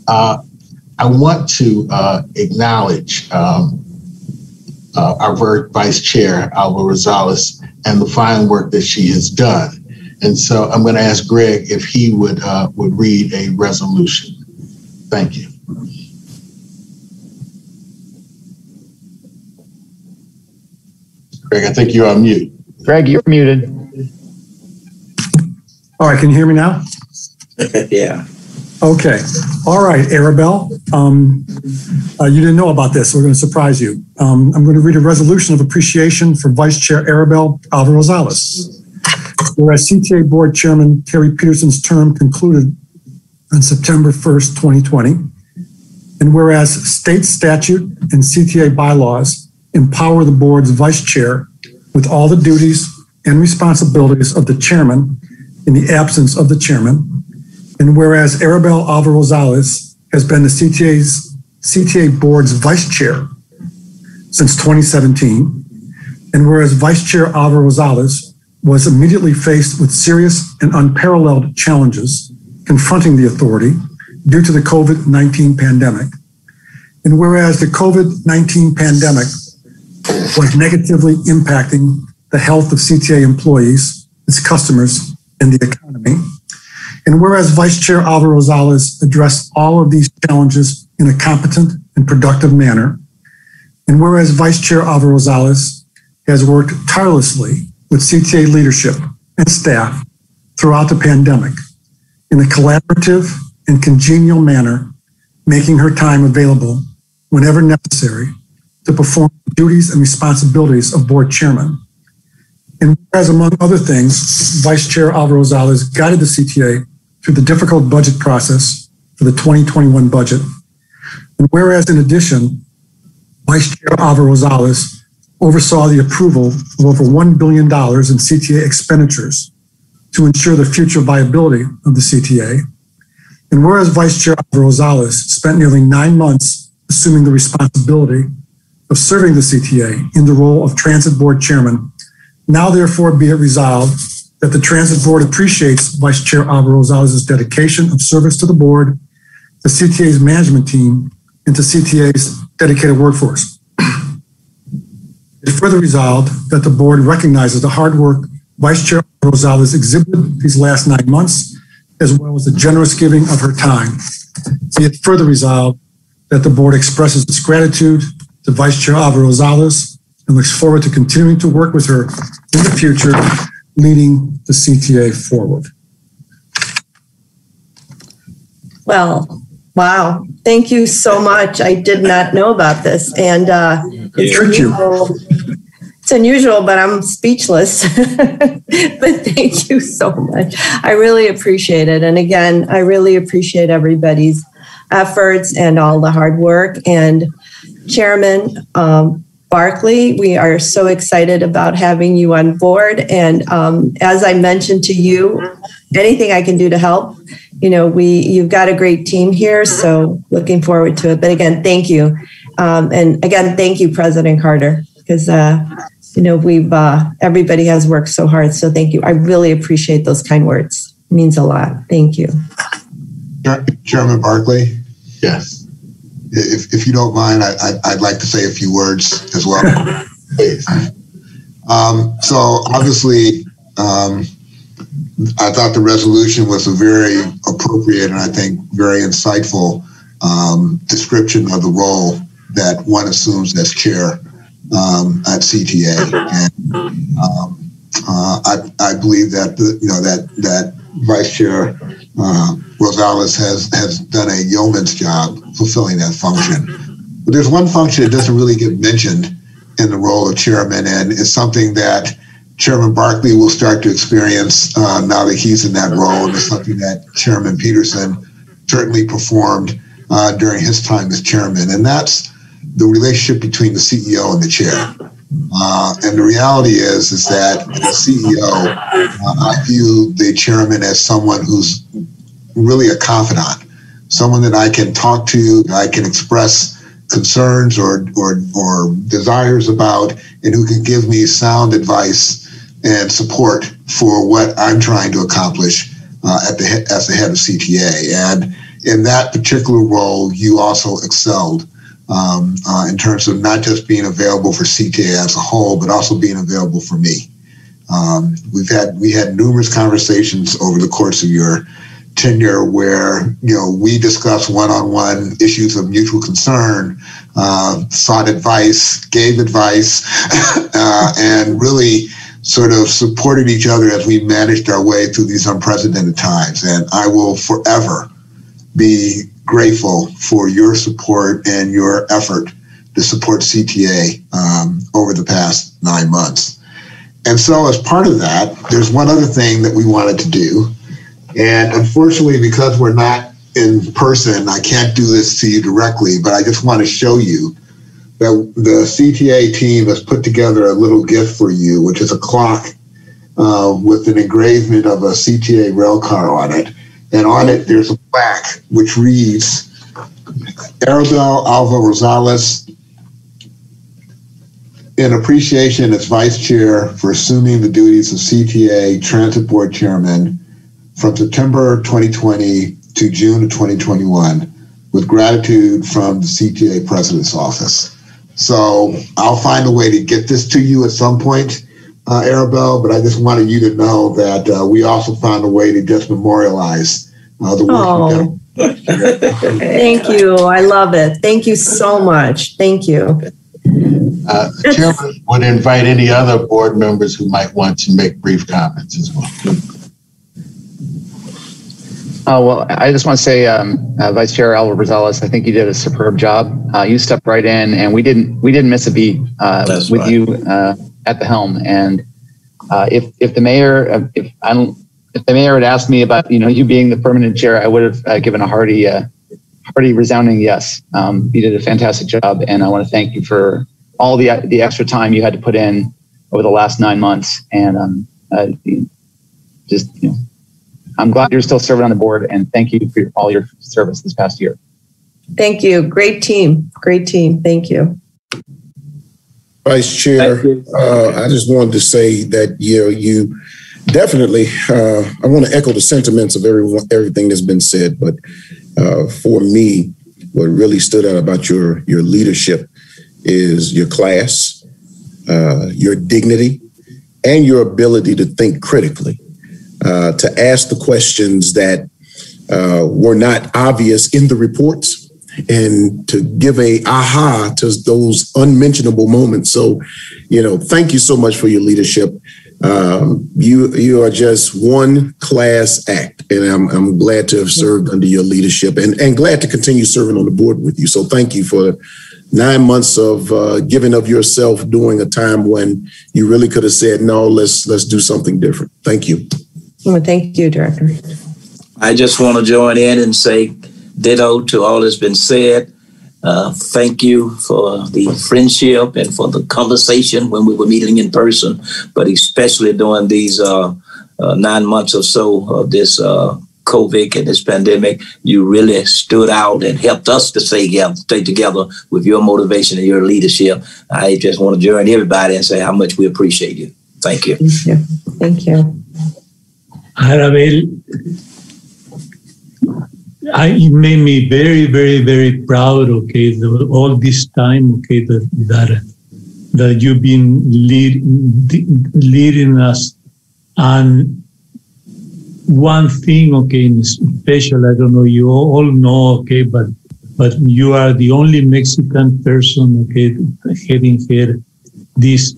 I want to acknowledge our Vice Chair, Alva Rosales, and the fine work that she has done. And so I'm going to ask Greg if he would read a resolution. Thank you. Greg, I think you're on mute. Greg, you're muted. All right, can you hear me now? Yeah. Okay. All right, Arabel. You didn't know about this, so we're going to surprise you. I'm going to read a resolution of appreciation for Vice Chair Arabel Alva Rosales. Whereas CTA Board Chairman Terry Peterson's term concluded on September 1st, 2020, and whereas state statute and CTA bylaws empower the board's vice chair with all the duties and responsibilities of the chairman in the absence of the chairman, and whereas Arabel Alva Rosales has been the CTA board's vice chair since 2017, and whereas Vice Chair Alva Rosales was immediately faced with serious and unparalleled challenges confronting the authority due to the COVID-19 pandemic. And whereas the COVID-19 pandemic was negatively impacting the health of CTA employees, its customers, and the economy. And whereas Vice Chair Alva Rosales addressed all of these challenges in a competent and productive manner. And whereas Vice Chair Alva Rosales has worked tirelessly with CTA leadership and staff throughout the pandemic in a collaborative and congenial manner, making her time available whenever necessary to perform the duties and responsibilities of board chairman. And whereas, among other things, Vice Chair Alva Rosales guided the CTA through the difficult budget process for the 2021 budget. And whereas, in addition, Vice Chair Alva Rosales oversaw the approval of over $1 billion in CTA expenditures to ensure the future viability of the CTA. And whereas Vice Chair Alva Rosales spent nearly 9 months assuming the responsibility of serving the CTA in the role of Transit Board Chairman, now therefore be it resolved that the Transit Board appreciates Vice Chair Alva Rosales' dedication of service to the board, the CTA's management team, and to CTA's dedicated workforce. It further resolved that the board recognizes the hard work Vice Chair Rosales exhibited these last 9 months, as well as the generous giving of her time. Be it further resolved that the board expresses its gratitude to Vice Chair Alva Rosales and looks forward to continuing to work with her in the future, leading the CTA forward. Well, wow. Thank you so much. I did not know about this. And it's unusual, but I'm speechless. But thank you so much. I really appreciate it. And again, I really appreciate everybody's efforts and all the hard work. And Chairman Barkley, we are so excited about having you on board. And as I mentioned to you, anything I can do to help, you've got a great team here, so looking forward to it. But again, thank you. And again, thank you, President Carter, because, everybody has worked so hard. So thank you. I really appreciate those kind words. It means a lot. Thank you. Chairman Barkley? Yes. If you don't mind, I'd like to say a few words as well. Please. So obviously, I thought the resolution was a very appropriate and I think very insightful description of the role that one assumes as chair at CTA. And I believe that that Vice Chair Rosales has done a yeoman's job fulfilling that function. But there's one function that doesn't really get mentioned in the role of chairman, and it's something that Chairman Barkley will start to experience now that he's in that role, and it's something that Chairman Peterson certainly performed during his time as chairman, and that's the relationship between the CEO and the chair. And the reality is that the CEO, I view the chairman as someone who's really a confidant, someone that I can talk to, I can express concerns or desires about, and who can give me sound advice and support for what I'm trying to accomplish as the head of CTA. And in that particular role, you also excelled in terms of not just being available for CTA as a whole, but also being available for me. We had numerous conversations over the course of your tenure where, we discussed one-on-one issues of mutual concern, sought advice, gave advice, and really sort of supported each other as we managed our way through these unprecedented times. And I will forever be grateful for your support and your effort to support CTA over the past 9 months. And so as part of that, there's one other thing that we wanted to do. And unfortunately, because we're not in person, I can't do this to you directly, but I just want to show you that the CTA team has put together a little gift for you, which is a clock with an engraving of a CTA rail car on it. And on it, there's a plaque which reads, Arabel Alva Rosales, in appreciation as Vice Chair for assuming the duties of CTA Transit Board Chairman from September 2020 to June of 2021, with gratitude from the CTA President's Office. So I'll find a way to get this to you at some point, Arabel, but I just wanted you to know that we also found a way to just memorialize the work you've done. Thank you. I love it. Thank you so much. Thank you. The chairman would invite any other board members who might want to make brief comments as well. Well, I just want to say, Vice Chair Alva Rosales, I think you did a superb job. You stepped right in, and we didn't miss a beat with you at the helm. And if the mayor had asked me about you being the permanent chair, I would have given a hearty resounding yes. You did a fantastic job, and I want to thank you for all the extra time you had to put in over the last 9 months. And I'm glad you're still serving on the board, and thank you for all your service this past year. Thank you. Great team. Great team. Thank you. Vice Chair, I just wanted to say that you definitely, I want to echo the sentiments of everything that's been said, but for me, what really stood out about your leadership is your class, your dignity, and your ability to think critically. To ask the questions that were not obvious in the reports and to give a aha to those unmentionable moments. So, thank you so much for your leadership. You are just one class act, and I'm glad to have served under your leadership and glad to continue serving on the board with you. So thank you for 9 months of giving of yourself during a time when you really could have said, no, let's do something different. Thank you. Well, thank you, Director. I just want to join in and say ditto to all that's been said. Thank you for the friendship and for the conversation when we were meeting in person, but especially during these 9 months or so of this COVID and this pandemic. You really stood out and helped us to stay together with your motivation and your leadership. I just want to join everybody and say how much we appreciate you. Thank you. Thank you. Thank you. Arabel, it made me very, very, very proud, all this time, that you've been leading us. And one thing, in special, I don't know, you all know, but you are the only Mexican person, heading here this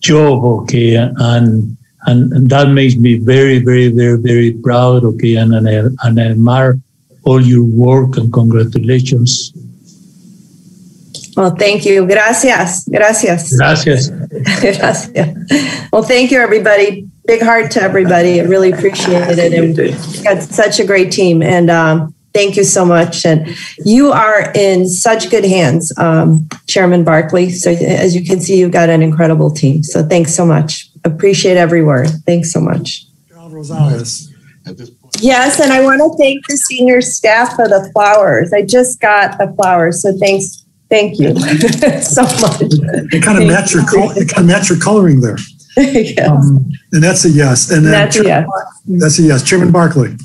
job, and that makes me very, very, very, very proud, and I admire all your work, and congratulations. Well, thank you. Gracias. Gracias. Gracias. Gracias. Well, thank you, everybody. Big heart to everybody. I really appreciate it. And we've got such a great team. And thank you so much. And you are in such good hands, Chairman Barkley. So as you can see, you've got an incredible team. So thanks so much. Appreciate every word. Thanks so much. Rosales. Yes, and I want to thank the senior staff for the flowers. I just got the flowers, so thank you so much. They kind of match your coloring there. Yes. And that's a yes. And then That's a yes. That's a yes. Chairman Barkley.